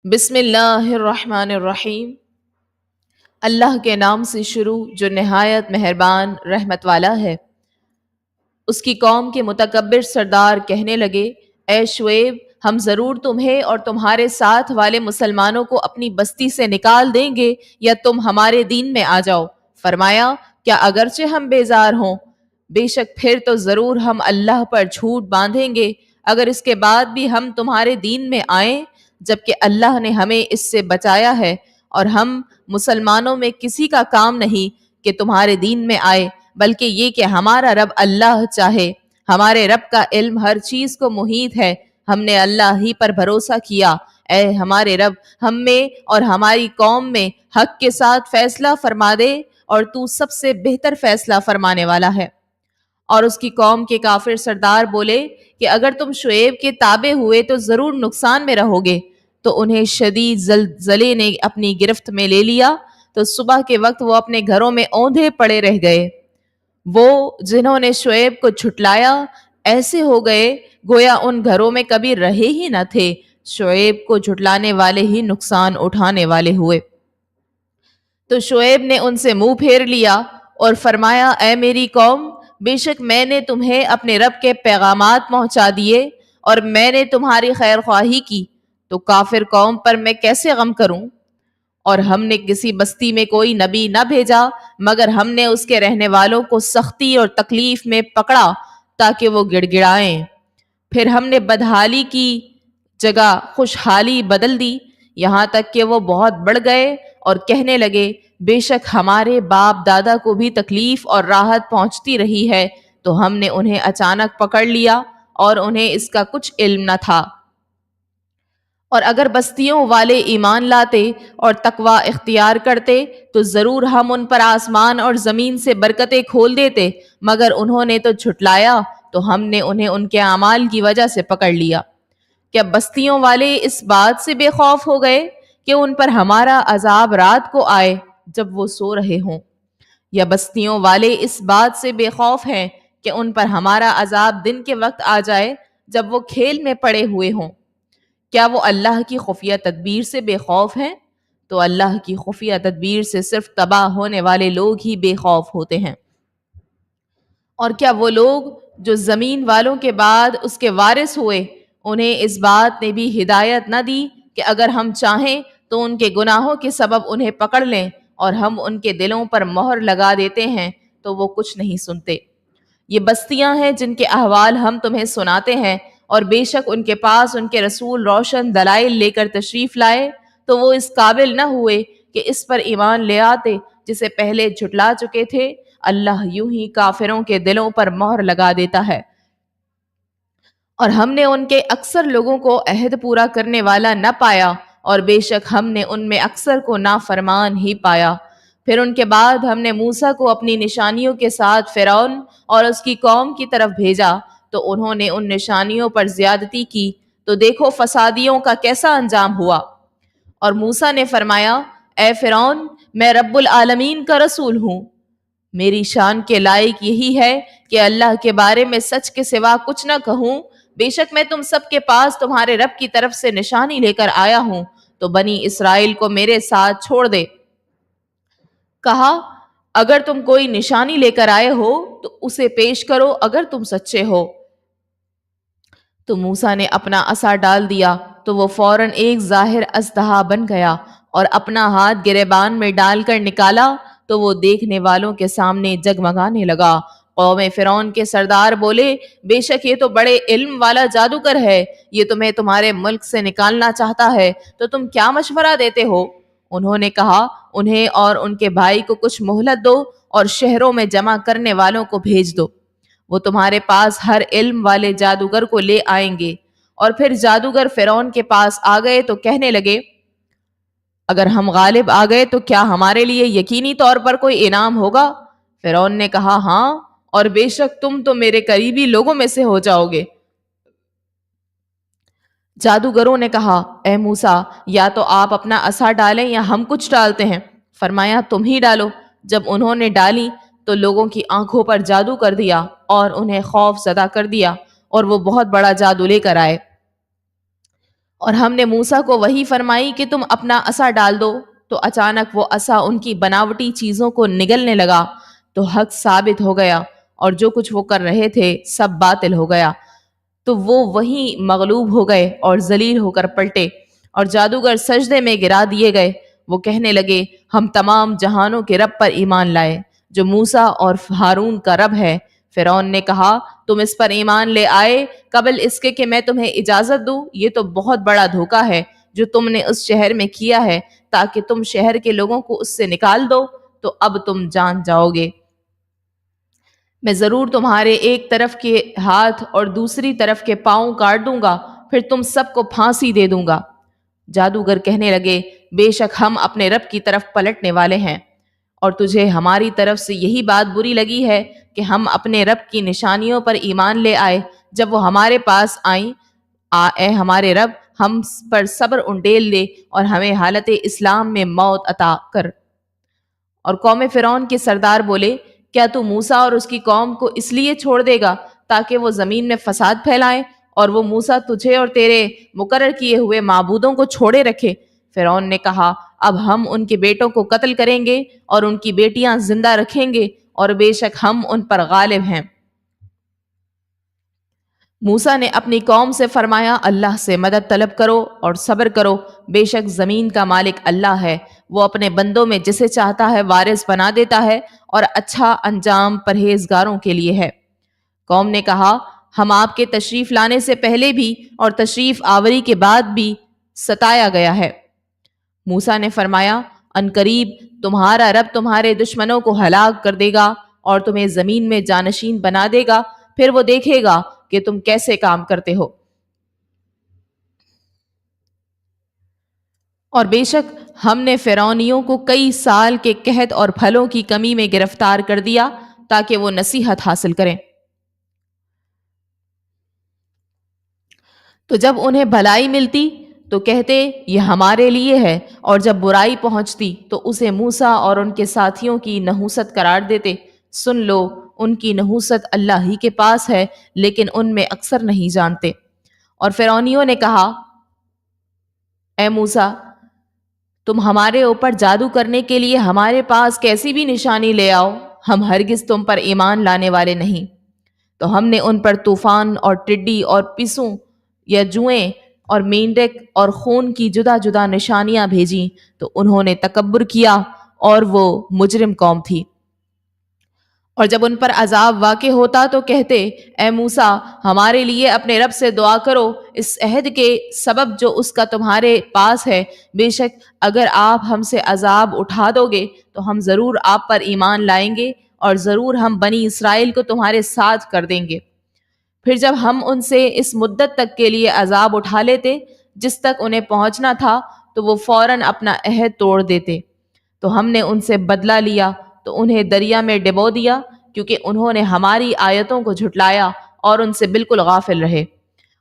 بسم اللہ الرحمن الرحیم۔ اللہ کے نام سے شروع جو نہایت مہربان رحمت والا ہے۔ اس کی قوم کے متکبر سردار کہنے لگے، اے شعیب، ہم ضرور تمہیں اور تمہارے ساتھ والے مسلمانوں کو اپنی بستی سے نکال دیں گے یا تم ہمارے دین میں آ جاؤ۔ فرمایا، کیا اگرچہ ہم بیزار ہوں، بے شک پھر تو ضرور ہم اللہ پر جھوٹ باندھیں گے اگر اس کے بعد بھی ہم تمہارے دین میں آئیں، جبکہ اللہ نے ہمیں اس سے بچایا ہے، اور ہم مسلمانوں میں کسی کا کام نہیں کہ تمہارے دین میں آئے، بلکہ یہ کہ ہمارا رب اللہ چاہے۔ ہمارے رب کا علم ہر چیز کو محیط ہے، ہم نے اللہ ہی پر بھروسہ کیا۔ اے ہمارے رب، ہم میں اور ہماری قوم میں حق کے ساتھ فیصلہ فرما دے، اور تو سب سے بہتر فیصلہ فرمانے والا ہے۔ اور اس کی قوم کے کافر سردار بولے کہ اگر تم شعیب کے تابع ہوئے تو ضرور نقصان میں رہو گے۔ تو انہیں شدید زلزلے نے اپنی گرفت میں لے لیا، تو صبح کے وقت وہ اپنے گھروں میں اوندھے پڑے رہ گئے۔ وہ جنہوں نے شعیب کو جھٹلایا ایسے ہو گئے گویا ان گھروں میں کبھی رہے ہی نہ تھے۔ شعیب کو جھٹلانے والے ہی نقصان اٹھانے والے ہوئے۔ تو شعیب نے ان سے منہ پھیر لیا اور فرمایا، اے میری قوم، بے شک میں نے تمہیں اپنے رب کے پیغامات پہنچا دیے اور میں نے تمہاری خیر خواہی کی، تو کافر قوم پر میں کیسے غم کروں؟ اور ہم نے کسی بستی میں کوئی نبی نہ بھیجا مگر ہم نے اس کے رہنے والوں کو سختی اور تکلیف میں پکڑا تاکہ وہ گڑ گڑائیں۔ پھر ہم نے بدحالی کی جگہ خوشحالی بدل دی، یہاں تک کہ وہ بہت بڑھ گئے اور کہنے لگے، بے شک ہمارے باپ دادا کو بھی تکلیف اور راحت پہنچتی رہی ہے، تو ہم نے انہیں اچانک پکڑ لیا اور انہیں اس کا کچھ علم نہ تھا۔ اور اگر بستیوں والے ایمان لاتے اور تقوی اختیار کرتے تو ضرور ہم ان پر آسمان اور زمین سے برکتیں کھول دیتے، مگر انہوں نے تو جھٹلایا، تو ہم نے انہیں ان کے اعمال کی وجہ سے پکڑ لیا۔ کیا بستیوں والے اس بات سے بے خوف ہو گئے کہ ان پر ہمارا عذاب رات کو آئے جب وہ سو رہے ہوں، یا بستیوں والے اس بات سے بے خوف ہیں کہ ان پر ہمارا عذاب دن کے وقت آ جائے جب وہ کھیل میں پڑے ہوئے ہوں؟ کیا وہ اللہ کی خفیہ تدبیر سے بے خوف ہیں؟ تو اللہ کی خفیہ تدبیر سے صرف تباہ ہونے والے لوگ ہی بے خوف ہوتے ہیں۔ اور کیا وہ لوگ جو زمین والوں کے بعد اس کے وارث ہوئے، انہیں اس بات نے بھی ہدایت نہ دی کہ اگر ہم چاہیں تو ان کے گناہوں کے سبب انہیں پکڑ لیں اور ہم ان کے دلوں پر مہر لگا دیتے ہیں تو وہ کچھ نہیں سنتے۔ یہ بستیاں ہیں جن کے احوال ہم تمہیں سناتے ہیں، اور بے شک ان کے پاس ان کے رسول روشن دلائل لے کر تشریف لائے تو وہ اس قابل نہ ہوئے کہ اس پر ایمان لے آتے جسے پہلے جھٹلا چکے تھے۔ اللہ یوں ہی کافروں کے دلوں پر مہر لگا دیتا ہے۔ اور ہم نے ان کے اکثر لوگوں کو عہد پورا کرنے والا نہ پایا، اور بے شک ہم نے ان میں اکثر کو نافرمان ہی پایا۔ پھر ان کے بعد ہم نے موسیٰ کو اپنی نشانیوں کے ساتھ فرعون اور اس کی قوم کی طرف بھیجا، تو انہوں نے ان نشانیوں پر زیادتی کی، تو دیکھو فسادیوں کا کیسا انجام ہوا۔ اور موسیٰ نے فرمایا، اے فرعون، میں رب العالمین کا رسول ہوں، میری شان کے لائق یہی ہے کہ اللہ کے بارے میں سچ کے سوا کچھ نہ کہوں۔ بے شک میں تم سب کے پاس تمہارے رب کی طرف سے نشانی لے کر آیا ہوں، تو بنی اسرائیل کو میرے ساتھ چھوڑ دے۔ کہا، اگر تم کوئی نشانی لے کر آئے ہو تو اسے پیش کرو اگر تم سچے ہو۔ تو موسیٰ نے اپنا عصا ڈال دیا تو وہ فوراً ایک ظاہر اژدہا بن گیا، اور اپنا ہاتھ گریبان میں ڈال کر نکالا تو وہ دیکھنے والوں کے سامنے جگمگانے لگا۔ قوم فرعون کے سردار بولے، بے شک یہ تو بڑے علم والا جادوگر ہے، یہ تمہیں تمہارے ملک سے نکالنا چاہتا ہے، تو تم کیا مشورہ دیتے ہو؟ انہوں نے کہا، انہیں اور ان کے بھائی کو کچھ مہلت دو اور شہروں میں جمع کرنے والوں کو بھیج دو، وہ تمہارے پاس ہر علم والے جادوگر کو لے آئیں گے۔ اور پھر جادوگر فرعون کے پاس آ گئے تو کہنے لگے، اگر ہم غالب آ گئے تو کیا ہمارے لیے یقینی طور پر کوئی انعام ہوگا؟ فرعون نے کہا، ہاں، اور بے شک تم تو میرے قریبی لوگوں میں سے ہو جاؤ گے۔ جادوگروں نے کہا، اے موسیٰ، یا تو آپ اپنا عصا ڈالیں یا ہم کچھ ڈالتے ہیں۔ فرمایا، تم ہی ڈالو۔ جب انہوں نے ڈالی تو لوگوں کی آنکھوں پر جادو کر دیا اور انہیں خوف زدہ کر دیا، اور وہ بہت بڑا جادو لے کر آئے۔ اور ہم نے موسیٰ کو وحی فرمائی کہ تم اپنا عصا ڈال دو، تو اچانک وہ عصا ان کی بناوٹی چیزوں کو نگلنے لگا، تو حق ثابت ہو گیا اور جو کچھ وہ کر رہے تھے سب باطل ہو گیا۔ تو وہ وہیں مغلوب ہو گئے اور ذلیل ہو کر پلٹے، اور جادوگر سجدے میں گرا دیے گئے۔ وہ کہنے لگے ہم تمام جہانوں کے رب پر ایمان لائے جو موسیٰ اور ہارون کا رب ہے۔ فرعون نے کہا تم اس پر ایمان لے آئے قبل اس کے کہ میں تمہیں اجازت دوں؟ یہ تو بہت بڑا دھوکہ ہے جو تم نے اس شہر میں کیا ہے تاکہ تم شہر کے لوگوں کو اس سے نکال دو، تو اب تم جان جاؤ گے۔ میں ضرور تمہارے ایک طرف کے ہاتھ اور دوسری طرف کے پاؤں کاٹ دوں گا، پھر تم سب کو پھانسی دے دوں گا۔ جادوگر کہنے لگے بے شک ہم اپنے رب کی طرف پلٹنے والے ہیں، اور تجھے ہماری طرف سے یہی بات بری لگی ہے کہ ہم اپنے رب کی نشانیوں پر ایمان لے آئے جب وہ ہمارے پاس آئیں۔ اے ہمارے رب ہم پر صبر انڈیل دے اور ہمیں حالت اسلام میں موت عطا کر۔ اور قوم فرعون کے سردار بولے کیا تو موسیٰ اور اس کی قوم کو اس لیے چھوڑ دے گا تاکہ وہ زمین میں فساد پھیلائیں، اور وہ موسیٰ تجھے اور تیرے مقرر کیے ہوئے معبودوں کو چھوڑے رکھے؟ فرعون نے کہا اب ہم ان کے بیٹوں کو قتل کریں گے اور ان کی بیٹیاں زندہ رکھیں گے، اور بے شک ہم ان پر غالب ہیں۔ موسیٰ نے اپنی قوم سے فرمایا اللہ سے مدد طلب کرو اور صبر کرو، بے شک زمین کا مالک اللہ ہے، وہ اپنے بندوں میں جسے چاہتا ہے وارث بنا دیتا ہے، اور اچھا انجام پرہیزگاروں کے لیے ہے۔ قوم نے کہا ہم آپ کے تشریف لانے سے پہلے بھی اور تشریف آوری کے بعد بھی ستایا گیا ہے۔ موسیٰ نے فرمایا عنقریب تمہارا رب تمہارے دشمنوں کو ہلاک کر دے گا اور تمہیں زمین میں جانشین بنا دے گا، پھر وہ دیکھے گا کہ تم کیسے کام کرتے ہو۔ اور بے شک ہم نے فرعونیوں کو کئی سال کے قحط اور پھلوں کی کمی میں گرفتار کر دیا تاکہ وہ نصیحت حاصل کریں۔ تو جب انہیں بھلائی ملتی تو کہتے یہ ہمارے لیے ہے، اور جب برائی پہنچتی تو اسے موسیٰ اور ان کے ساتھیوں کی نحوست قرار دیتے۔ سن لو ان کی نحوست اللہ ہی کے پاس ہے، لیکن ان میں اکثر نہیں جانتے۔ اور فرعونیوں نے کہا اے موسیٰ تم ہمارے اوپر جادو کرنے کے لیے ہمارے پاس کیسی بھی نشانی لے آؤ، ہم ہرگز تم پر ایمان لانے والے نہیں۔ تو ہم نے ان پر طوفان اور ٹڈی اور پسوں یا جوئیں اور مینڈک اور خون کی جدا جدا نشانیاں بھیجیں، تو انہوں نے تکبر کیا اور وہ مجرم قوم تھی۔ اور جب ان پر عذاب واقع ہوتا تو کہتے اے موسیٰ ہمارے لیے اپنے رب سے دعا کرو اس عہد کے سبب جو اس کا تمہارے پاس ہے، بے شک اگر آپ ہم سے عذاب اٹھا دو گے تو ہم ضرور آپ پر ایمان لائیں گے، اور ضرور ہم بنی اسرائیل کو تمہارے ساتھ کر دیں گے۔ پھر جب ہم ان سے اس مدت تک کے لیے عذاب اٹھا لیتے جس تک انہیں پہنچنا تھا تو وہ فوراً اپنا عہد توڑ دیتے، تو ہم نے ان سے بدلہ لیا تو انہیں دریا میں ڈبو دیا، کیونکہ انہوں نے ہماری آیتوں کو جھٹلایا اور ان سے بالکل غافل رہے۔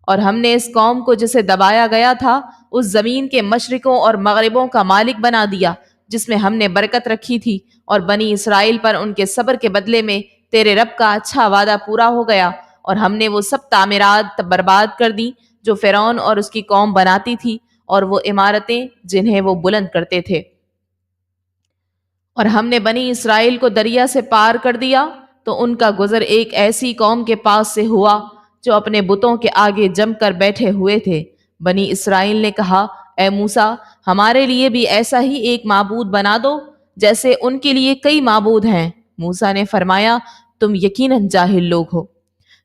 اور ہم نے اس قوم کو جسے دبایا گیا تھا اس زمین کے مشرقوں اور مغربوں کا مالک بنا دیا جس میں ہم نے برکت رکھی تھی، اور بنی اسرائیل پر ان کے صبر کے بدلے میں تیرے رب کا اچھا وعدہ پورا ہو گیا، اور ہم نے وہ سب تعمیرات برباد کر دی جو فرعون اور اس کی قوم بناتی تھی، اور وہ عمارتیں جنہیں وہ بلند کرتے تھے۔ اور ہم نے بنی اسرائیل کو دریا سے پار کر دیا تو ان کا گزر ایک ایسی قوم کے پاس سے ہوا جو اپنے بتوں کے آگے جم کر بیٹھے ہوئے تھے۔ بنی اسرائیل نے کہا اے موسیٰ ہمارے لیے بھی ایسا ہی ایک معبود بنا دو جیسے ان کے لیے کئی معبود ہیں۔ موسیٰ نے فرمایا تم یقیناً جاہل لوگ ہو،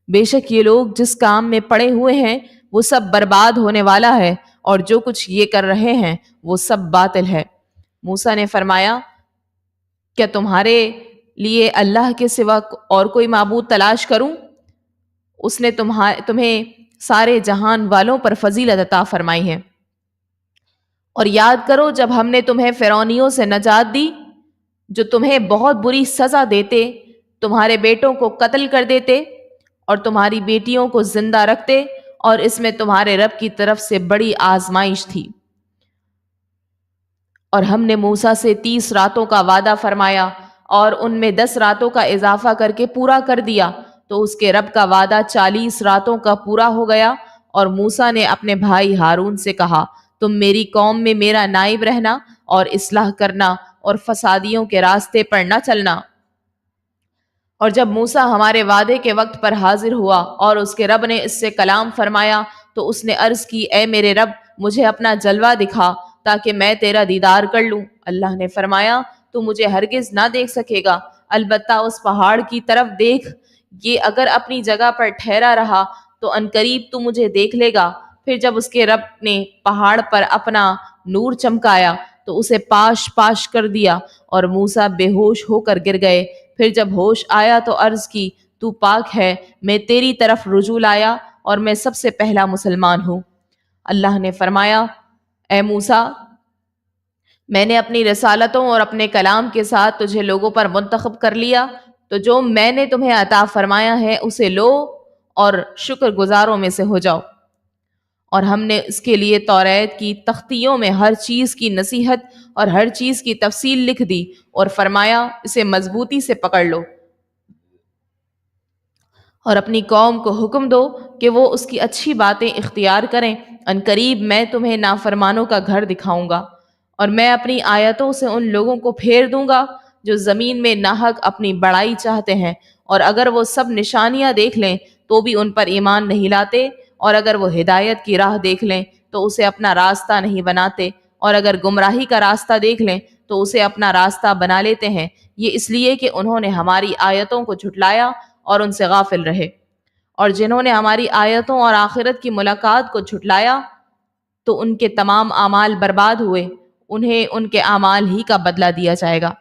بے شک یہ لوگ جس کام میں پڑے ہوئے ہیں وہ سب برباد ہونے والا ہے، اور جو کچھ یہ کر رہے ہیں وہ سب باطل ہے۔ موسیٰ نے فرمایا کیا تمہارے لیے اللہ کے سوا اور کوئی معبود تلاش کروں؟ اس نے تمہیں سارے جہان والوں پر فضیلت عطا فرمائی ہے۔ اور یاد کرو جب ہم نے تمہیں فرعونیوں سے نجات دی جو تمہیں بہت بری سزا دیتے، تمہارے بیٹوں کو قتل کر دیتے اور تمہاری بیٹیوں کو زندہ رکھتے، اور اس میں تمہارے رب کی طرف سے بڑی آزمائش تھی۔ اور ہم نے موسیٰ سے 30 راتوں کا وعدہ فرمایا اور ان میں 10 راتوں کا اضافہ کر کے پورا کر دیا، تو اس کے رب کا وعدہ 40 راتوں کا پورا ہو گیا، اور موسیٰ نے اپنے بھائی ہارون سے کہا تم میری قوم میں میرا نائب رہنا اور اصلاح کرنا اور فسادیوں کے راستے پر نہ چلنا۔ اور جب موسیٰ ہمارے وعدے کے وقت پر حاضر ہوا اور اس کے رب نے اس سے کلام فرمایا تو اس نے عرض کی اے میرے رب مجھے اپنا جلوہ دکھا تاکہ میں تیرا دیدار کر لوں۔ اللہ نے فرمایا تو مجھے ہرگز نہ دیکھ سکے گا، البتہ اس پہاڑ کی طرف دیکھ، یہ اگر اپنی جگہ پر ٹھہرا رہا تو عنقریب تو مجھے دیکھ لے گا۔ پھر جب اس کے رب نے پہاڑ پر اپنا نور چمکایا تو اسے پاش پاش کر دیا اور موسیٰ بے ہوش ہو کر گر گئے۔ پھر جب ہوش آیا تو عرض کی تو پاک ہے، میں تیری طرف رجوع لایا اور میں سب سے پہلا مسلمان ہوں۔ اللہ نے فرمایا اے موسیٰ میں نے اپنی رسالتوں اور اپنے کلام کے ساتھ تجھے لوگوں پر منتخب کر لیا، تو جو میں نے تمہیں عطا فرمایا ہے اسے لو اور شکر گزاروں میں سے ہو جاؤ۔ اور ہم نے اس کے لیے توریت کی تختیوں میں ہر چیز کی نصیحت اور ہر چیز کی تفصیل لکھ دی اور فرمایا اسے مضبوطی سے پکڑ لو اور اپنی قوم کو حکم دو کہ وہ اس کی اچھی باتیں اختیار کریں، عنقریب میں تمہیں نافرمانوں کا گھر دکھاؤں گا اور میں اپنی آیتوں سے ان لوگوں کو پھیر دوں گا جو زمین میں ناحق اپنی بڑائی چاہتے ہیں، اور اگر وہ سب نشانیاں دیکھ لیں تو بھی ان پر ایمان نہیں لاتے، اور اگر وہ ہدایت کی راہ دیکھ لیں تو اسے اپنا راستہ نہیں بناتے، اور اگر گمراہی کا راستہ دیکھ لیں تو اسے اپنا راستہ بنا لیتے ہیں، یہ اس لیے کہ انہوں نے ہماری آیتوں کو جھٹلایا اور ان سے غافل رہے۔ اور جنہوں نے ہماری آیتوں اور آخرت کی ملاقات کو جھٹلایا تو ان کے تمام اعمال برباد ہوئے، انہیں ان کے اعمال ہی کا بدلہ دیا جائے گا۔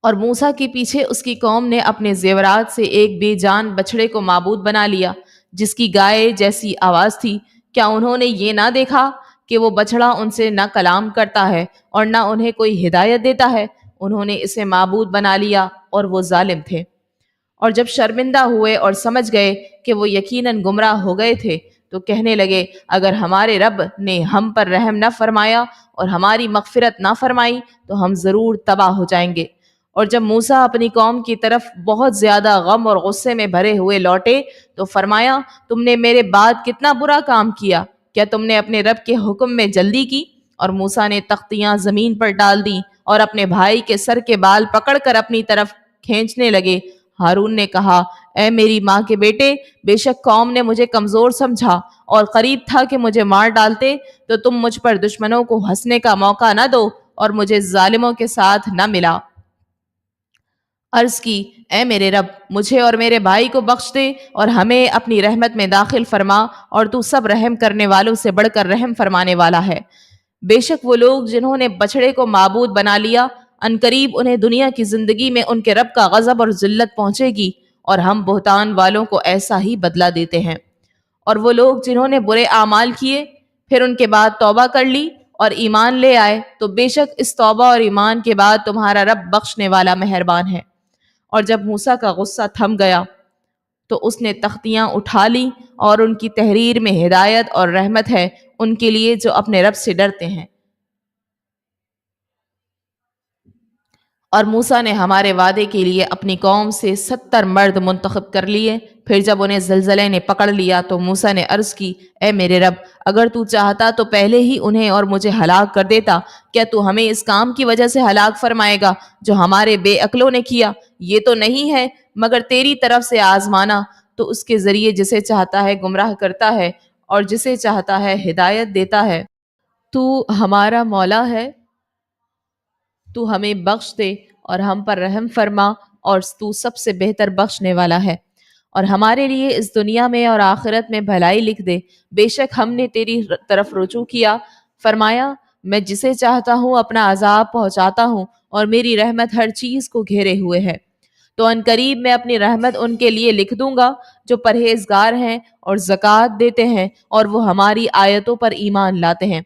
اور موسیٰ کے پیچھے اس کی قوم نے اپنے زیورات سے ایک بے جان بچھڑے کو معبود بنا لیا جس کی گائے جیسی آواز تھی۔ کیا انہوں نے یہ نہ دیکھا کہ وہ بچھڑا ان سے نہ کلام کرتا ہے اور نہ انہیں کوئی ہدایت دیتا ہے؟ انہوں نے اسے معبود بنا لیا اور وہ ظالم تھے۔ اور جب شرمندہ ہوئے اور سمجھ گئے کہ وہ یقیناً گمراہ ہو گئے تھے تو کہنے لگے اگر ہمارے رب نے ہم پر رحم نہ فرمایا اور ہماری مغفرت نہ فرمائی تو ہم ضرور تباہ ہو جائیں گے۔ اور جب موسیٰ اپنی قوم کی طرف بہت زیادہ غم اور غصے میں بھرے ہوئے لوٹے تو فرمایا تم نے میرے بعد کتنا برا کام کیا، کیا تم نے اپنے رب کے حکم میں جلدی کی؟ اور موسیٰ نے تختیاں زمین پر ڈال دیں اور اپنے بھائی کے سر کے بال پکڑ کر اپنی طرف کھینچنے لگے۔ ہارون نے کہا اے میری ماں کے بیٹے، بے شک قوم نے مجھے کمزور سمجھا اور قریب تھا کہ مجھے مار ڈالتے، تو تم مجھ پر دشمنوں کو ہنسنے کا موقع نہ دو اور مجھے ظالموں کے ساتھ نہ ملا۔ عرض کی اے میرے رب مجھے اور میرے بھائی کو بخش دے اور ہمیں اپنی رحمت میں داخل فرما، اور تو سب رحم کرنے والوں سے بڑھ کر رحم فرمانے والا ہے۔ بے شک وہ لوگ جنہوں نے بچڑے کو معبود بنا لیا عنقریب انہیں دنیا کی زندگی میں ان کے رب کا غضب اور ذلت پہنچے گی، اور ہم بہتان والوں کو ایسا ہی بدلہ دیتے ہیں۔ اور وہ لوگ جنہوں نے برے اعمال کیے پھر ان کے بعد توبہ کر لی اور ایمان لے آئے تو بے شک اس توبہ اور ایمان کے بعد تمہارا رب بخشنے والا مہربان ہے۔ اور جب موسیٰ کا غصہ تھم گیا تو اس نے تختیاں اٹھا لی، اور ان کی تحریر میں ہدایت اور رحمت ہے ان کے لیے جو اپنے رب سے ڈرتے ہیں۔ اور موسیٰ نے ہمارے وعدے کے لیے اپنی قوم سے 70 مرد منتخب کر لیے۔ پھر جب انہیں زلزلے نے پکڑ لیا تو موسیٰ نے عرض کی اے میرے رب اگر تو چاہتا تو پہلے ہی انہیں اور مجھے ہلاک کر دیتا، کیا تو ہمیں اس کام کی وجہ سے ہلاک فرمائے گا جو ہمارے بے عقلوں نے کیا؟ یہ تو نہیں ہے مگر تیری طرف سے آزمانا، تو اس کے ذریعے جسے چاہتا ہے گمراہ کرتا ہے اور جسے چاہتا ہے ہدایت دیتا ہے۔ تو ہمارا مولا ہے، تو ہمیں بخش دے اور ہم پر رحم فرما، اور تو سب سے بہتر بخشنے والا ہے، اور ہمارے لیے اس دنیا میں اور آخرت میں بھلائی لکھ دے۔ بے شک ہم نے تیری طرف رجوع کیا۔ فرمایا میں جسے چاہتا ہوں اپنا عذاب پہنچاتا ہوں اور میری رحمت ہر چیز کو گھیرے ہوئے ہے، تو عنقریب میں اپنی رحمت ان کے لیے لکھ دوں گا جو پرہیزگار ہیں اور زکوٰۃ دیتے ہیں اور وہ ہماری آیتوں پر ایمان لاتے ہیں۔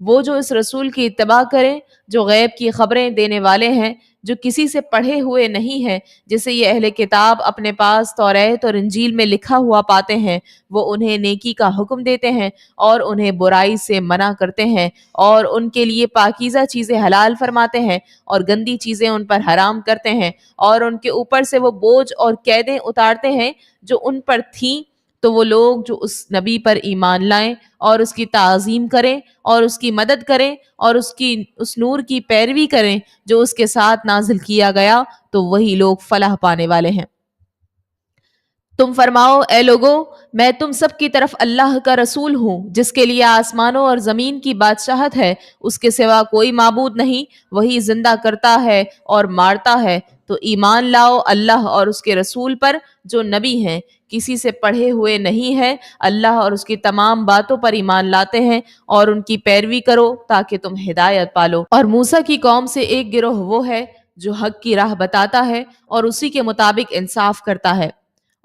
وہ جو اس رسول کی اتباع کریں جو غیب کی خبریں دینے والے ہیں، جو کسی سے پڑھے ہوئے نہیں ہیں، جسے یہ اہل کتاب اپنے پاس توریت اور انجیل میں لکھا ہوا پاتے ہیں، وہ انہیں نیکی کا حکم دیتے ہیں اور انہیں برائی سے منع کرتے ہیں، اور ان کے لیے پاکیزہ چیزیں حلال فرماتے ہیں اور گندی چیزیں ان پر حرام کرتے ہیں، اور ان کے اوپر سے وہ بوجھ اور قیدیں اتارتے ہیں جو ان پر تھیں، تو وہ لوگ جو اس نبی پر ایمان لائیں اور اس کی تعظیم کریں اور اس کی مدد کریں اور اس نور کی پیروی کریں جو اس کے ساتھ نازل کیا گیا، تو وہی لوگ فلاح پانے والے ہیں۔ تم فرماؤ اے لوگو، میں تم سب کی طرف اللہ کا رسول ہوں جس کے لیے آسمانوں اور زمین کی بادشاہت ہے، اس کے سوا کوئی معبود نہیں، وہی زندہ کرتا ہے اور مارتا ہے، تو ایمان لاؤ اللہ اور اس کے رسول پر جو نبی ہیں، کسی سے پڑھے ہوئے نہیں ہے، اللہ اور اس کی تمام باتوں پر ایمان لاتے ہیں اور ان کی پیروی کرو تاکہ تم ہدایت پالو۔ اور موسیٰ کی قوم سے ایک گروہ وہ ہے جو حق کی راہ بتاتا ہے اور اسی کے مطابق انصاف کرتا ہے،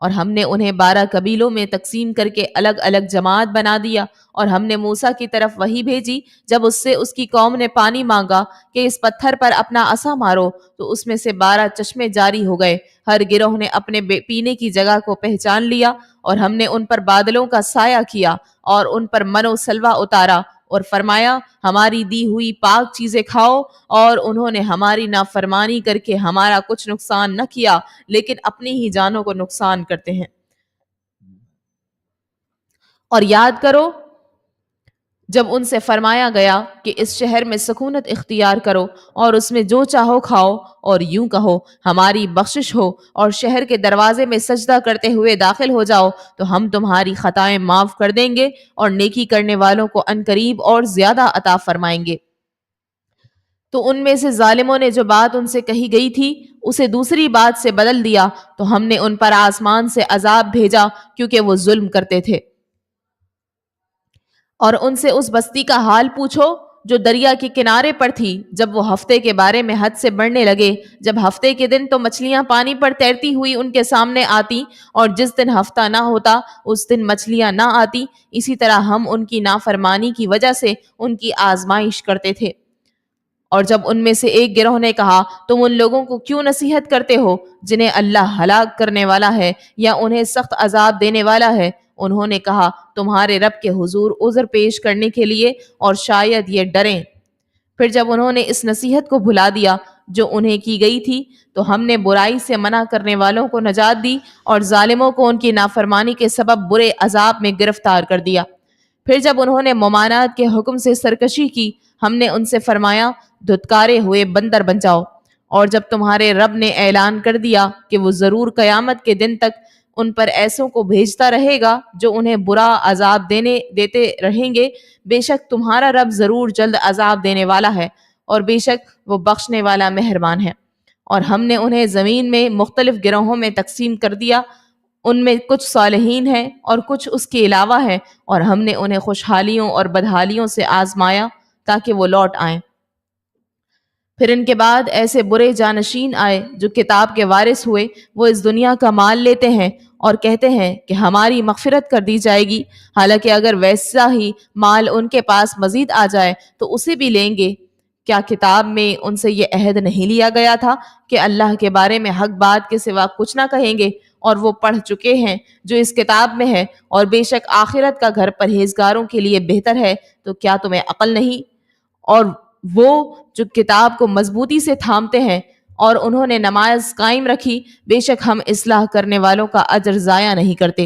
اور ہم نے انہیں 12 قبیلوں میں تقسیم کر کے الگ الگ جماعت بنا دیا، اور ہم نے موسیٰ کی طرف وحی بھیجی جب اس سے اس کی قوم نے پانی مانگا کہ اس پتھر پر اپنا عصا مارو، تو اس میں سے 12 چشمے جاری ہو گئے، ہر گروہ نے اپنے پینے کی جگہ کو پہچان لیا، اور ہم نے ان پر بادلوں کا سایہ کیا اور ان پر من و سلوہ اتارا، اور فرمایا ہماری دی ہوئی پاک چیزیں کھاؤ، اور انہوں نے ہماری نافرمانی کر کے ہمارا کچھ نقصان نہ کیا لیکن اپنی ہی جانوں کو نقصان کرتے ہیں۔ اور یاد کرو جب ان سے فرمایا گیا کہ اس شہر میں سکونت اختیار کرو اور اس میں جو چاہو کھاؤ اور یوں کہو ہماری بخشش ہو اور شہر کے دروازے میں سجدہ کرتے ہوئے داخل ہو جاؤ تو ہم تمہاری خطائیں معاف کر دیں گے اور نیکی کرنے والوں کو عنقریب اور زیادہ عطا فرمائیں گے۔ تو ان میں سے ظالموں نے جو بات ان سے کہی گئی تھی اسے دوسری بات سے بدل دیا، تو ہم نے ان پر آسمان سے عذاب بھیجا کیونکہ وہ ظلم کرتے تھے۔ اور ان سے اس بستی کا حال پوچھو جو دریا کے کنارے پر تھی، جب وہ ہفتے کے بارے میں حد سے بڑھنے لگے، جب ہفتے کے دن تو مچھلیاں پانی پر تیرتی ہوئی ان کے سامنے آتی، اور جس دن ہفتہ نہ ہوتا اس دن مچھلیاں نہ آتی، اسی طرح ہم ان کی نافرمانی کی وجہ سے ان کی آزمائش کرتے تھے۔ اور جب ان میں سے ایک گروہ نے کہا تم ان لوگوں کو کیوں نصیحت کرتے ہو جنہیں اللہ ہلاک کرنے والا ہے یا انہیں سخت عذاب دینے والا ہے، انہوں نے کہا تمہارے رب کے حضور عذر پیش کرنے کے لیے اور شاید یہ ڈریں۔ پھر جب انہوں نے اس نصیحت کو بھلا دیا جو انہیں کی گئی تھی، تو ہم نے برائی سے منع کرنے والوں کو نجات دی اور ظالموں کو ان کی نافرمانی کے سبب برے عذاب میں گرفتار کر دیا۔ پھر جب انہوں نے ممانعت کے حکم سے سرکشی کی، ہم نے ان سے فرمایا دھتکارے ہوئے بندر بن جاؤ، اور جب تمہارے رب نے اعلان کر دیا کہ وہ ضرور قیامت کے دن تک ان پر ایسوں کو بھیجتا رہے گا جو انہیں برا عذاب دیتے رہیں گے، بے شک تمہارا رب ضرور جلد عذاب دینے والا ہے اور بے شک وہ بخشنے والا مہربان ہے۔ اور ہم نے انہیں زمین میں مختلف گروہوں میں تقسیم کر دیا، ان میں کچھ صالحین ہیں اور کچھ اس کے علاوہ ہیں، اور ہم نے انہیں خوشحالیوں اور بدحالیوں سے آزمایا تاکہ وہ لوٹ آئیں۔ پھر ان کے بعد ایسے برے جانشین آئے جو کتاب کے وارث ہوئے، وہ اس دنیا کا مال لیتے ہیں اور کہتے ہیں کہ ہماری مغفرت کر دی جائے گی، حالانکہ اگر ویسا ہی مال ان کے پاس مزید آ جائے تو اسے بھی لیں گے۔ کیا کتاب میں ان سے یہ عہد نہیں لیا گیا تھا کہ اللہ کے بارے میں حق بات کے سوا کچھ نہ کہیں گے، اور وہ پڑھ چکے ہیں جو اس کتاب میں ہے، اور بے شک آخرت کا گھر پرہیزگاروں کے لیے بہتر ہے، تو کیا تمہیں عقل نہیں؟ اور وہ جو کتاب کو مضبوطی سے تھامتے ہیں اور انہوں نے نماز قائم رکھی، بے شک ہم اصلاح کرنے والوں کا اجر ضائع نہیں کرتے۔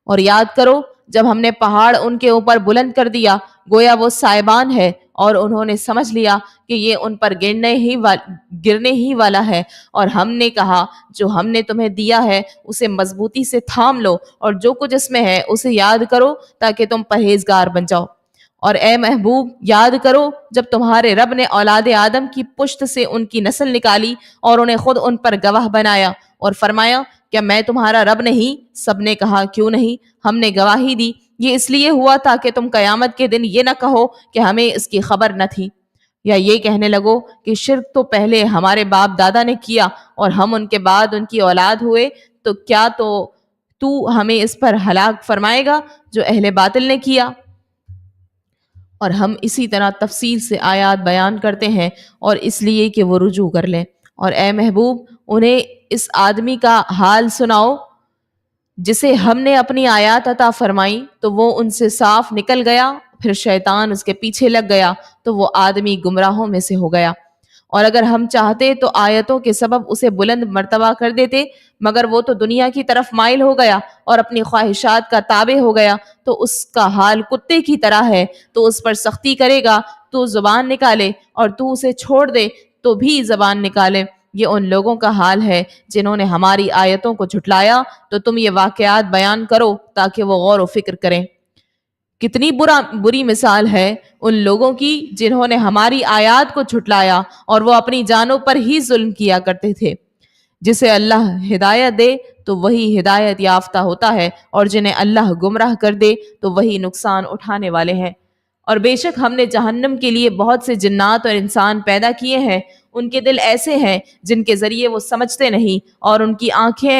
اور یاد کرو جب ہم نے پہاڑ ان کے اوپر بلند کر دیا گویا وہ سائبان ہے، اور انہوں نے سمجھ لیا کہ یہ ان پر گرنے ہی والا ہے، اور ہم نے کہا جو ہم نے تمہیں دیا ہے اسے مضبوطی سے تھام لو اور جو کچھ اس میں ہے اسے یاد کرو تاکہ تم پرہیزگار بن جاؤ۔ اور اے محبوب یاد کرو جب تمہارے رب نے اولاد آدم کی پشت سے ان کی نسل نکالی اور انہیں خود ان پر گواہ بنایا اور فرمایا کیا میں تمہارا رب نہیں؟ سب نے کہا کیوں نہیں، ہم نے گواہی دی، یہ اس لیے ہوا تاکہ تم قیامت کے دن یہ نہ کہو کہ ہمیں اس کی خبر نہ تھی، یا یہ کہنے لگو کہ شرک تو پہلے ہمارے باپ دادا نے کیا اور ہم ان کے بعد ان کی اولاد ہوئے، تو کیا تو ہمیں اس پر ہلاک فرمائے گا جو اہل باطل نے کیا۔ اور ہم اسی طرح تفصیل سے آیات بیان کرتے ہیں اور اس لیے کہ وہ رجوع کر لیں۔ اور اے محبوب انہیں اس آدمی کا حال سناؤ جسے ہم نے اپنی آیات عطا فرمائی تو وہ ان سے صاف نکل گیا، پھر شیطان اس کے پیچھے لگ گیا تو وہ آدمی گمراہوں میں سے ہو گیا۔ اور اگر ہم چاہتے تو آیتوں کے سبب اسے بلند مرتبہ کر دیتے، مگر وہ تو دنیا کی طرف مائل ہو گیا اور اپنی خواہشات کا تابع ہو گیا، تو اس کا حال کتے کی طرح ہے۔ تو اس پر سختی کرے گا تو زبان نکالے، اور تو اسے چھوڑ دے تو بھی زبان نکالے۔ یہ ان لوگوں کا حال ہے جنہوں نے ہماری آیتوں کو جھٹلایا۔ تو تم یہ واقعات بیان کرو تاکہ وہ غور و فکر کریں۔ کتنی بری مثال ہے ان لوگوں کی جنہوں نے ہماری آیات کو جھٹلایا اور وہ اپنی جانوں پر ہی ظلم کیا کرتے تھے۔ جسے اللہ ہدایت دے تو وہی ہدایت یافتہ ہوتا ہے، اور جنہیں اللہ گمراہ کر دے تو وہی نقصان اٹھانے والے ہیں۔ اور بے شک ہم نے جہنم کے لیے بہت سے جنات اور انسان پیدا کیے ہیں۔ ان کے دل ایسے ہیں جن کے ذریعے وہ سمجھتے نہیں، اور ان کی آنکھیں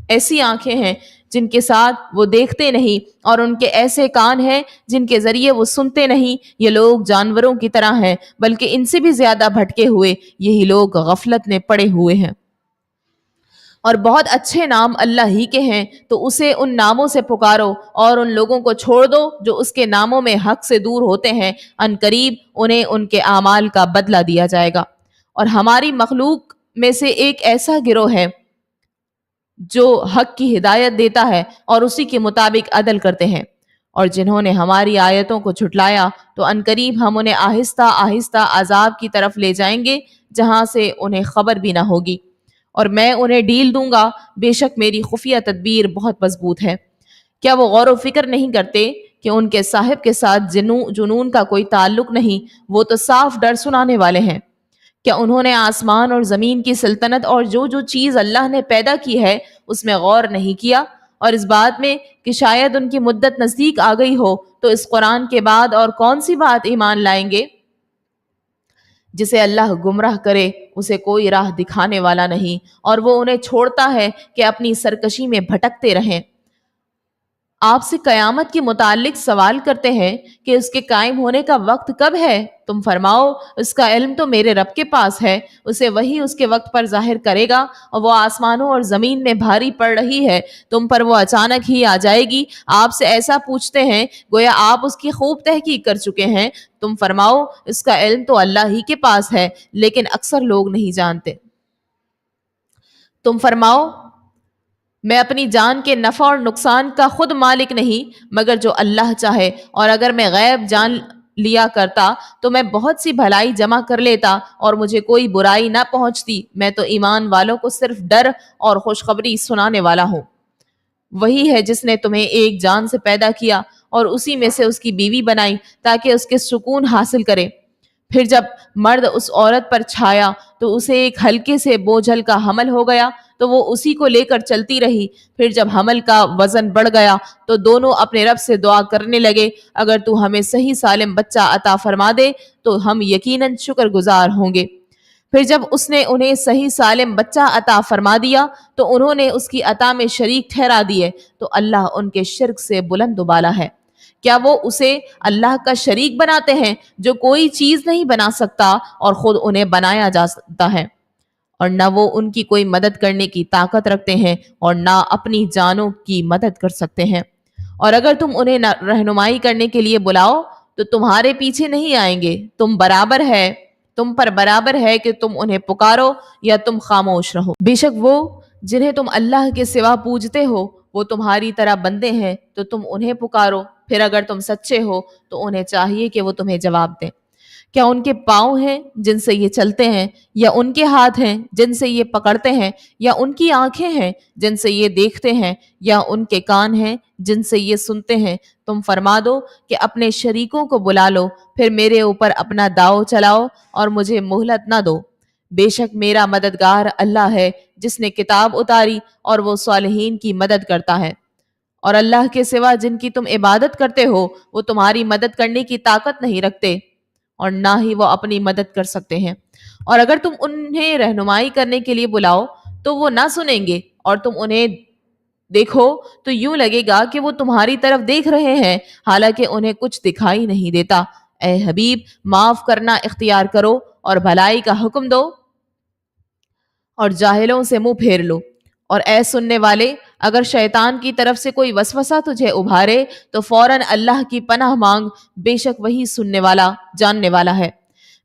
ایسی آنکھیں ہیں جن کے ساتھ وہ دیکھتے نہیں، اور ان کے ایسے کان ہیں جن کے ذریعے وہ سنتے نہیں۔ یہ لوگ جانوروں کی طرح ہیں، بلکہ ان سے بھی زیادہ بھٹکے ہوئے یہی لوگ غفلت میں پڑے ہوئے ہیں۔ اور بہت اچھے نام اللہ ہی کے ہیں، تو اسے ان ناموں سے پکارو، اور ان لوگوں کو چھوڑ دو جو اس کے ناموں میں حق سے دور ہوتے ہیں۔ ان قریب انہیں ان کے اعمال کا بدلہ دیا جائے گا۔ اور ہماری مخلوق میں سے ایک ایسا گروہ ہے جو حق کی ہدایت دیتا ہے اور اسی کے مطابق عدل کرتے ہیں، اور جنہوں نے ہماری آیتوں کو جھٹلایا تو عنقریب ہم انہیں آہستہ آہستہ عذاب کی طرف لے جائیں گے جہاں سے انہیں خبر بھی نہ ہوگی، اور میں انہیں ڈھیل دوں گا۔ بے شک میری خفیہ تدبیر بہت مضبوط ہے۔ کیا وہ غور و فکر نہیں کرتے کہ ان کے صاحب کے ساتھ جنون کا کوئی تعلق نہیں، وہ تو صاف ڈر سنانے والے ہیں۔ کیا انہوں نے آسمان اور زمین کی سلطنت اور جو جو چیز اللہ نے پیدا کی ہے اس میں غور نہیں کیا، اور اس بات میں کہ شاید ان کی مدت نزدیک آ گئی ہو؟ تو اس قرآن کے بعد اور کون سی بات ایمان لائیں گے؟ جسے اللہ گمراہ کرے اسے کوئی راہ دکھانے والا نہیں، اور وہ انہیں چھوڑتا ہے کہ اپنی سرکشی میں بھٹکتے رہیں۔ آپ سے قیامت کے متعلق سوال کرتے ہیں کہ اس کے قائم ہونے کا وقت کب ہے؟ تم فرماؤ اس کا علم تو میرے رب کے پاس ہے، اسے وہی اس کے وقت پر ظاہر کرے گا، اور وہ آسمانوں اور زمین میں بھاری پڑ رہی ہے، تم پر وہ اچانک ہی آ جائے گی۔ آپ سے ایسا پوچھتے ہیں گویا آپ اس کی خوب تحقیق کر چکے ہیں۔ تم فرماؤ اس کا علم تو اللہ ہی کے پاس ہے، لیکن اکثر لوگ نہیں جانتے۔ تم فرماؤ میں اپنی جان کے نفع اور نقصان کا خود مالک نہیں مگر جو اللہ چاہے، اور اگر میں غیب جان لیا کرتا تو میں بہت سی بھلائی جمع کر لیتا اور مجھے کوئی برائی نہ پہنچتی۔ میں تو ایمان والوں کو صرف ڈر اور خوشخبری سنانے والا ہوں۔ وہی ہے جس نے تمہیں ایک جان سے پیدا کیا اور اسی میں سے اس کی بیوی بنائی تاکہ اس کے سکون حاصل کرے۔ پھر جب مرد اس عورت پر چھایا تو اسے ایک ہلکے سے بوجھل کا حمل ہو گیا، تو وہ اسی کو لے کر چلتی رہی۔ پھر جب حمل کا وزن بڑھ گیا تو دونوں اپنے رب سے دعا کرنے لگے، اگر تو ہمیں صحیح سالم بچہ عطا فرما دے تو ہم یقیناً شکر گزار ہوں گے۔ پھر جب اس نے انہیں صحیح سالم بچہ عطا فرما دیا تو انہوں نے اس کی عطا میں شریک ٹھہرا دیے، تو اللہ ان کے شرک سے بلند و بالا ہے۔ کیا وہ اسے اللہ کا شریک بناتے ہیں جو کوئی چیز نہیں بنا سکتا اور خود انہیں بنایا جا سکتا ہے، اور نہ وہ ان کی کوئی مدد کرنے کی طاقت رکھتے ہیں اور نہ اپنی جانوں کی مدد کر سکتے ہیں۔ اور اگر تم انہیں رہنمائی کرنے کے لیے بلاؤ تو تمہارے پیچھے نہیں آئیں گے۔ تم پر برابر ہے کہ تم انہیں پکارو یا تم خاموش رہو۔ بے شک وہ جنہیں تم اللہ کے سوا پوجتے ہو وہ تمہاری طرح بندے ہیں، تو تم انہیں پکارو۔ پھر اگر تم سچے ہو تو انہیں چاہیے کہ وہ تمہیں جواب دیں۔ کیا ان کے پاؤں ہیں جن سے یہ چلتے ہیں، یا ان کے ہاتھ ہیں جن سے یہ پکڑتے ہیں، یا ان کی آنکھیں ہیں جن سے یہ دیکھتے ہیں، یا ان کے کان ہیں جن سے یہ سنتے ہیں؟ تم فرما دو کہ اپنے شریکوں کو بلا لو، پھر میرے اوپر اپنا داؤ چلاؤ اور مجھے مہلت نہ دو۔ بے شک میرا مددگار اللہ ہے جس نے کتاب اتاری اور وہ صالحین کی مدد کرتا ہے۔ اور اللہ کے سوا جن کی تم عبادت کرتے ہو وہ تمہاری مدد کرنے کی طاقت نہیں رکھتے اور نہ ہی وہ اپنی مدد کر سکتے ہیں۔ اور اگر تم انہیں رہنمائی کرنے کے لیے بلاؤ تو وہ نہ سنیں گے، اور تم انہیں دیکھو تو یوں لگے گا کہ وہ تمہاری طرف دیکھ رہے ہیں، حالانکہ انہیں کچھ دکھائی نہیں دیتا۔ اے حبیب معاف کرنا اختیار کرو اور بھلائی کا حکم دو اور جاہلوں سے منہ پھیر لو۔ اور اے سننے والے اگر شیطان کی طرف سے کوئی وسوسہ تجھے ابھارے تو فوراً اللہ کی پناہ مانگ، بے شک وہی سننے والا جاننے والا ہے۔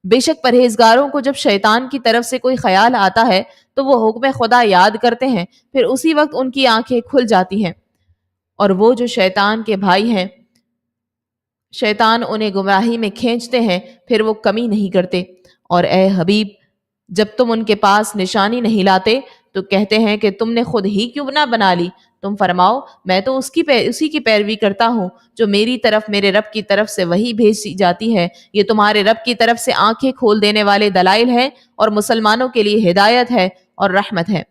بے شک پرہیزگاروں کو جب شیطان کی طرف سے کوئی خیال آتا ہے تو وہ حکم خدا یاد کرتے ہیں، پھر اسی وقت ان کی آنکھیں کھل جاتی ہیں، اور وہ جو شیطان کے بھائی ہیں، شیطان انہیں گمراہی میں کھینچتے ہیں، پھر وہ کمی نہیں کرتے۔ اور اے حبیب، جب تم ان کے پاس نشانی نہیں لاتے تو کہتے ہیں کہ تم نے خود ہی کیوں نہ بنا لی؟ تم فرماؤ میں تو اسی کی پیروی کرتا ہوں جو میری طرف میرے رب کی طرف سے وہی بھیجی جاتی ہے۔ یہ تمہارے رب کی طرف سے آنکھیں کھول دینے والے دلائل ہیں اور مسلمانوں کے لیے ہدایت ہے اور رحمت ہے۔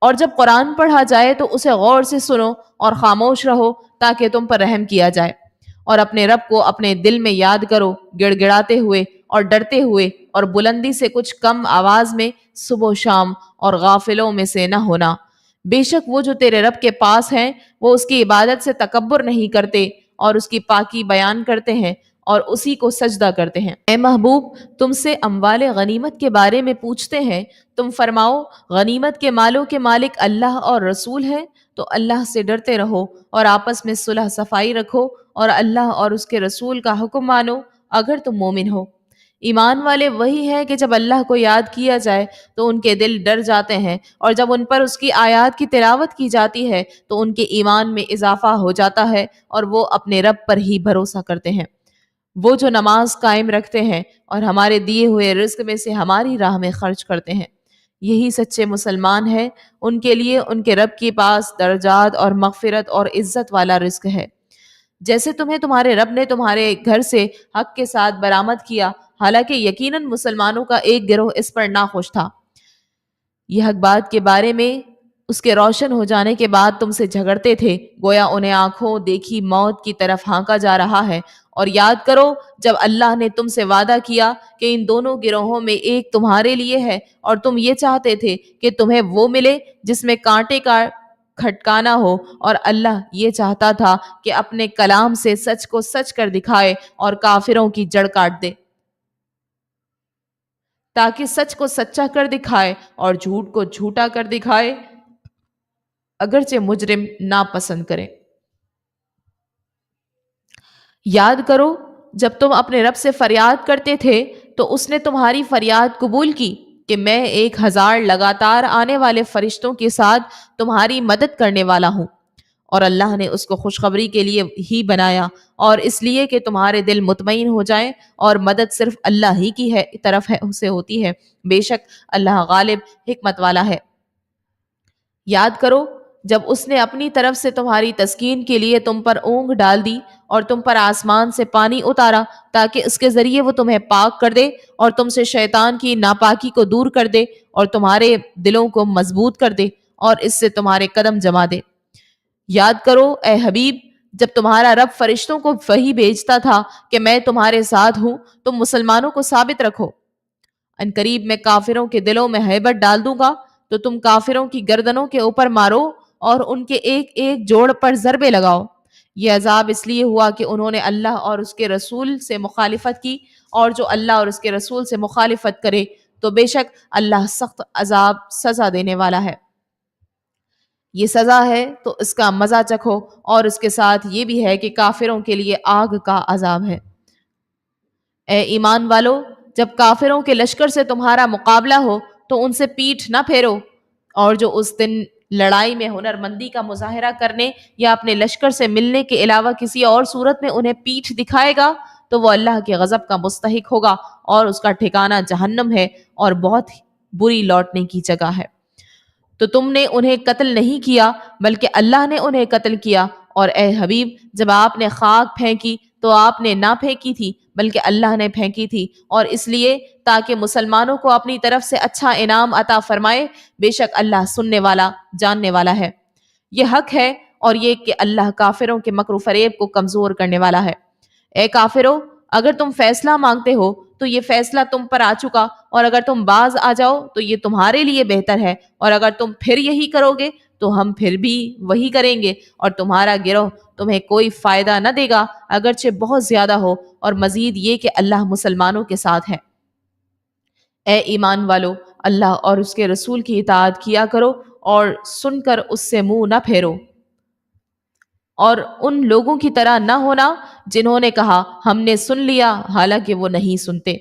اور جب قرآن پڑھا جائے تو اسے غور سے سنو اور خاموش رہو تاکہ تم پر رحم کیا جائے، اور اپنے رب کو اپنے دل میں یاد کرو، گڑ گڑاتے ہوئے اور ڈرتے ہوئے اور بلندی سے کچھ کم آواز میں، صبح و شام، اور غافلوں میں سے نہ ہونا۔ بے شک وہ جو تیرے رب کے پاس ہیں وہ اس کی عبادت سے تکبر نہیں کرتے اور اس کی پاکی بیان کرتے ہیں اور اسی کو سجدہ کرتے ہیں۔ اے محبوب، تم سے اموال غنیمت کے بارے میں پوچھتے ہیں، تم فرماؤ غنیمت کے مالوں کے مالک اللہ اور رسول ہے، تو اللہ سے ڈرتے رہو اور آپس میں صلح صفائی رکھو اور اللہ اور اس کے رسول کا حکم مانو اگر تم مومن ہو۔ ایمان والے وہی ہے کہ جب اللہ کو یاد کیا جائے تو ان کے دل ڈر جاتے ہیں، اور جب ان پر اس کی آیات کی تلاوت کی جاتی ہے تو ان کے ایمان میں اضافہ ہو جاتا ہے اور وہ اپنے رب پر ہی بھروسہ کرتے ہیں۔ وہ جو نماز قائم رکھتے ہیں اور ہمارے دیے ہوئے رزق میں سے ہماری راہ میں خرچ کرتے ہیں، یہی سچے مسلمان ہیں، ان کے لیے ان کے رب کے پاس درجات اور مغفرت اور عزت والا رزق ہے۔ جیسے تمہیں تمہارے رب نے تمہارے گھر سے حق کے ساتھ برآمد کیا، حالانکہ یقیناً مسلمانوں کا ایک گروہ اس پر ناخوش تھا۔ یہ حق بات کے بارے میں اس کے روشن ہو جانے کے بعد تم سے جھگڑتے تھے، گویا انہیں آنکھوں دیکھی موت کی طرف ہانکا جا رہا ہے۔ اور یاد کرو جب اللہ نے تم سے وعدہ کیا کہ ان دونوں گروہوں میں ایک تمہارے لیے ہے، اور تم یہ چاہتے تھے کہ تمہیں وہ ملے جس میں کانٹے کا کھٹکانا ہو، اور اللہ یہ چاہتا تھا کہ اپنے کلام سے سچ کو سچ کر دکھائے اور کافروں کی جڑ کاٹ دے، تاکہ سچ کو سچا کر دکھائے اور جھوٹ کو جھوٹا کر دکھائے، اگرچہ مجرم ناپسند کریں۔ یاد کرو جب تم اپنے رب سے فریاد کرتے تھے تو اس نے تمہاری فریاد قبول کی کہ میں 1000 لگاتار آنے والے فرشتوں کے ساتھ تمہاری مدد کرنے والا ہوں، اور اللہ نے اس کو خوشخبری کے لیے ہی بنایا اور اس لیے کہ تمہارے دل مطمئن ہو جائیں، اور مدد صرف اللہ ہی کی طرف سے ہوتی ہے، بے شک اللہ غالب حکمت والا ہے۔ یاد کرو جب اس نے اپنی طرف سے تمہاری تسکین کے لیے تم پر اونگ ڈال دی اور تم پر آسمان سے پانی اتارا تاکہ اس کے ذریعے وہ تمہیں پاک کر دے اور تم سے شیطان کی ناپاکی کو دور کر دے اور تمہارے دلوں کو مضبوط کر دے اور اس سے تمہارے قدم جما دے۔ یاد کرو اے حبیب جب تمہارا رب فرشتوں کو وحی بھیجتا تھا کہ میں تمہارے ساتھ ہوں، تم مسلمانوں کو ثابت رکھو۔ ان قریب میں کافروں کے دلوں میں ہیبت ڈال دوں گا تو تم کافروں کی گردنوں کے اوپر مارو اور ان کے ایک ایک جوڑ پر ضربے لگاؤ۔ یہ عذاب اس لیے ہوا کہ انہوں نے اللہ اور اس کے رسول سے مخالفت کی، اور جو اللہ اور اس کے رسول سے مخالفت کرے تو بے شک اللہ سخت عذاب سزا دینے والا ہے۔ یہ سزا ہے تو اس کا مزہ چکھو، اور اس کے ساتھ یہ بھی ہے کہ کافروں کے لیے آگ کا عذاب ہے۔ اے ایمان والو، جب کافروں کے لشکر سے تمہارا مقابلہ ہو تو ان سے پیٹھ نہ پھیرو، اور جو اس دن لڑائی میں ہنرمندی کا مظاہرہ کرنے یا اپنے لشکر سے ملنے کے علاوہ کسی اور صورت میں انہیں پیٹھ دکھائے گا تو وہ اللہ کے غضب کا مستحق ہوگا، اور اس کا ٹھکانہ جہنم ہے اور بہت بری لوٹنے کی جگہ ہے۔ تو تم نے انہیں قتل نہیں کیا بلکہ اللہ نے انہیں قتل کیا، اور اے حبیب جب آپ نے خاک پھینکی تو آپ نے نہ پھینکی تھی بلکہ اللہ نے پھینکی تھی، اور اس لیے تاکہ مسلمانوں کو اپنی طرف سے اچھا انعام عطا فرمائے، بے شک اللہ سننے والا جاننے والا ہے۔ یہ حق ہے اور یہ کہ اللہ کافروں کے مکر و فریب کو کمزور کرنے والا ہے۔ اے کافرو، اگر تم فیصلہ مانگتے ہو تو یہ فیصلہ تم پر آ چکا، اور اگر تم باز آ جاؤ تو یہ تمہارے لیے بہتر ہے، اور اگر تم پھر یہی کرو گے تو ہم پھر بھی وہی کریں گے، اور تمہارا گروہ تمہیں کوئی فائدہ نہ دے گا اگرچہ بہت زیادہ ہو، اور مزید یہ کہ اللہ مسلمانوں کے ساتھ ہے۔ اے ایمان والو، اللہ اور اس کے رسول کی اطاعت کیا کرو اور سن کر اس سے منہ نہ پھیرو، اور ان لوگوں کی طرح نہ ہونا جنہوں نے کہا ہم نے سن لیا حالانکہ وہ نہیں سنتے۔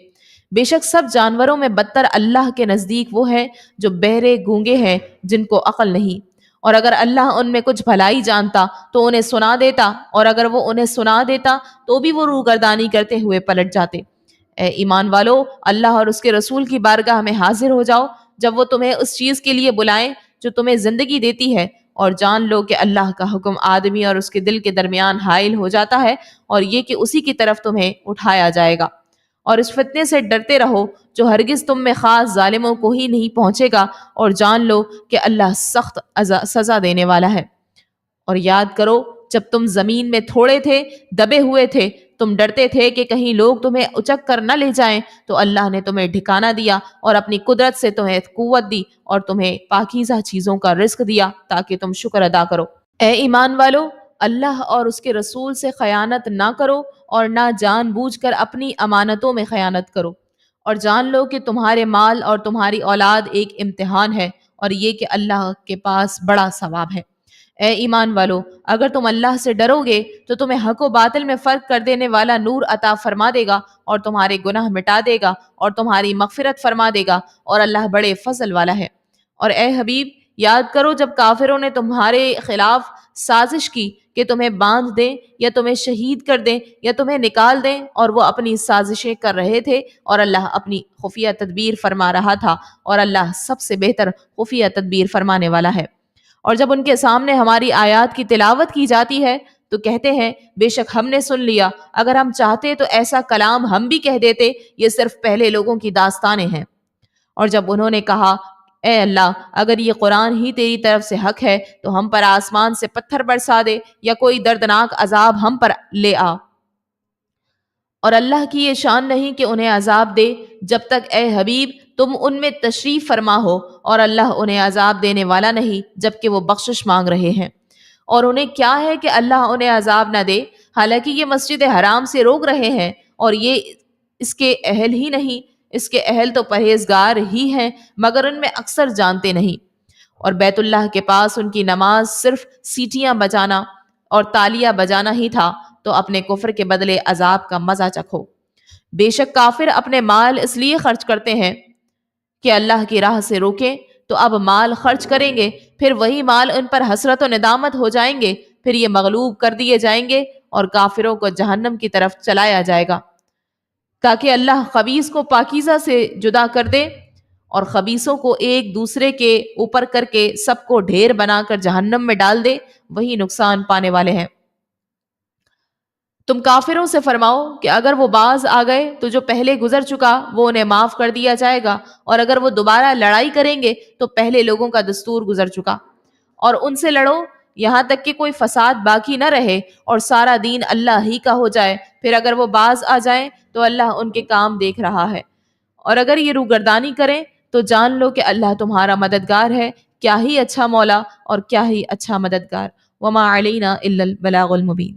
بے شک سب جانوروں میں بدتر اللہ کے نزدیک وہ ہے جو بہرے گونگے ہیں، جن کو عقل نہیں۔ اور اگر اللہ ان میں کچھ بھلائی جانتا تو انہیں سنا دیتا، اور اگر وہ انہیں سنا دیتا تو بھی وہ روگردانی کرتے ہوئے پلٹ جاتے۔ اے ایمان والو، اللہ اور اس کے رسول کی بارگاہ میں حاضر ہو جاؤ جب وہ تمہیں اس چیز کے لیے بلائیں جو تمہیں زندگی دیتی ہے، اور جان لو کہ اللہ کا حکم آدمی اور اس کے دل کے درمیان حائل ہو جاتا ہے، اور یہ کہ اسی کی طرف تمہیں اٹھایا جائے گا۔ اور اس فتنے سے ڈرتے رہو جو ہرگز تم میں خاص ظالموں کو ہی نہیں پہنچے گا، اور جان لو کہ اللہ سخت سزا دینے والا ہے۔ اور یاد کرو جب تم زمین میں تھوڑے تھے، دبے ہوئے تھے، تم ڈرتے تھے کہ کہیں لوگ تمہیں اچک کر نہ لے جائیں، تو اللہ نے تمہیں ٹھکانہ دیا اور اپنی قدرت سے تمہیں قوت دی اور تمہیں پاکیزہ چیزوں کا رزق دیا تاکہ تم شکر ادا کرو۔ اے ایمان والو، اللہ اور اس کے رسول سے خیانت نہ کرو، اور نہ جان بوجھ کر اپنی امانتوں میں خیانت کرو، اور جان لو کہ تمہارے مال اور تمہاری اولاد ایک امتحان ہے، اور یہ کہ اللہ کے پاس بڑا ثواب ہے۔ اے ایمان والو، اگر تم اللہ سے ڈرو گے تو تمہیں حق و باطل میں فرق کر دینے والا نور عطا فرما دے گا، اور تمہارے گناہ مٹا دے گا، اور تمہاری مغفرت فرما دے گا، اور اللہ بڑے فضل والا ہے۔ اور اے حبیب، یاد کرو جب کافروں نے تمہارے خلاف سازش کی کہ تمہیں باندھ دیں یا تمہیں شہید کر دیں یا تمہیں نکال دیں، اور وہ اپنی سازشیں کر رہے تھے اور اللہ اپنی خفیہ تدبیر فرما رہا تھا، اور اللہ سب سے بہتر خفیہ تدبیر فرمانے والا ہے۔ اور جب ان کے سامنے ہماری آیات کی تلاوت کی جاتی ہے تو کہتے ہیں بے شک ہم نے سن لیا، اگر ہم چاہتے تو ایسا کلام ہم بھی کہہ دیتے، یہ صرف پہلے لوگوں کی داستانیں ہیں۔ اور جب انہوں نے کہا اے اللہ، اگر یہ قرآن ہی تیری طرف سے حق ہے تو ہم پر آسمان سے پتھر برسا دے یا کوئی دردناک عذاب ہم پر لے آ۔ اور اللہ کی یہ شان نہیں کہ انہیں عذاب دے جب تک اے حبیب تم ان میں تشریف فرما ہو، اور اللہ انہیں عذاب دینے والا نہیں جبکہ وہ بخشش مانگ رہے ہیں۔ اور انہیں کیا ہے کہ اللہ انہیں عذاب نہ دے، حالانکہ یہ مسجد حرام سے روک رہے ہیں، اور یہ اس کے اہل ہی نہیں، اس کے اہل تو پرہیزگار ہی ہیں، مگر ان میں اکثر جانتے نہیں۔ اور بیت اللہ کے پاس ان کی نماز صرف سیٹیاں بجانا اور تالیاں بجانا ہی تھا، تو اپنے کفر کے بدلے عذاب کا مزہ چکھو۔ بے شک کافر اپنے مال اس لیے خرچ کرتے ہیں کہ اللہ کی راہ سے روکیں، تو اب مال خرچ کریں گے، پھر وہی مال ان پر حسرت و ندامت ہو جائیں گے، پھر یہ مغلوب کر دیے جائیں گے اور کافروں کو جہنم کی طرف چلایا جائے گا، تاکہ اللہ خبیث کو پاکیزہ سے جدا کر دے اور خبیثوں کو ایک دوسرے کے اوپر کر کے سب کو ڈھیر بنا کر جہنم میں ڈال دے، وہی نقصان پانے والے ہیں۔ تم کافروں سے فرماؤ کہ اگر وہ باز آ گئے تو جو پہلے گزر چکا وہ انہیں معاف کر دیا جائے گا، اور اگر وہ دوبارہ لڑائی کریں گے تو پہلے لوگوں کا دستور گزر چکا، اور ان سے لڑو یہاں تک کہ کوئی فساد باقی نہ رہے اور سارا دین اللہ ہی کا ہو جائے، پھر اگر وہ باز آ جائیں تو اللہ ان کے کام دیکھ رہا ہے، اور اگر یہ روگردانی کریں تو جان لو کہ اللہ تمہارا مددگار ہے، کیا ہی اچھا مولا اور کیا ہی اچھا مددگار۔ وما علینا الا البلاغ المبین۔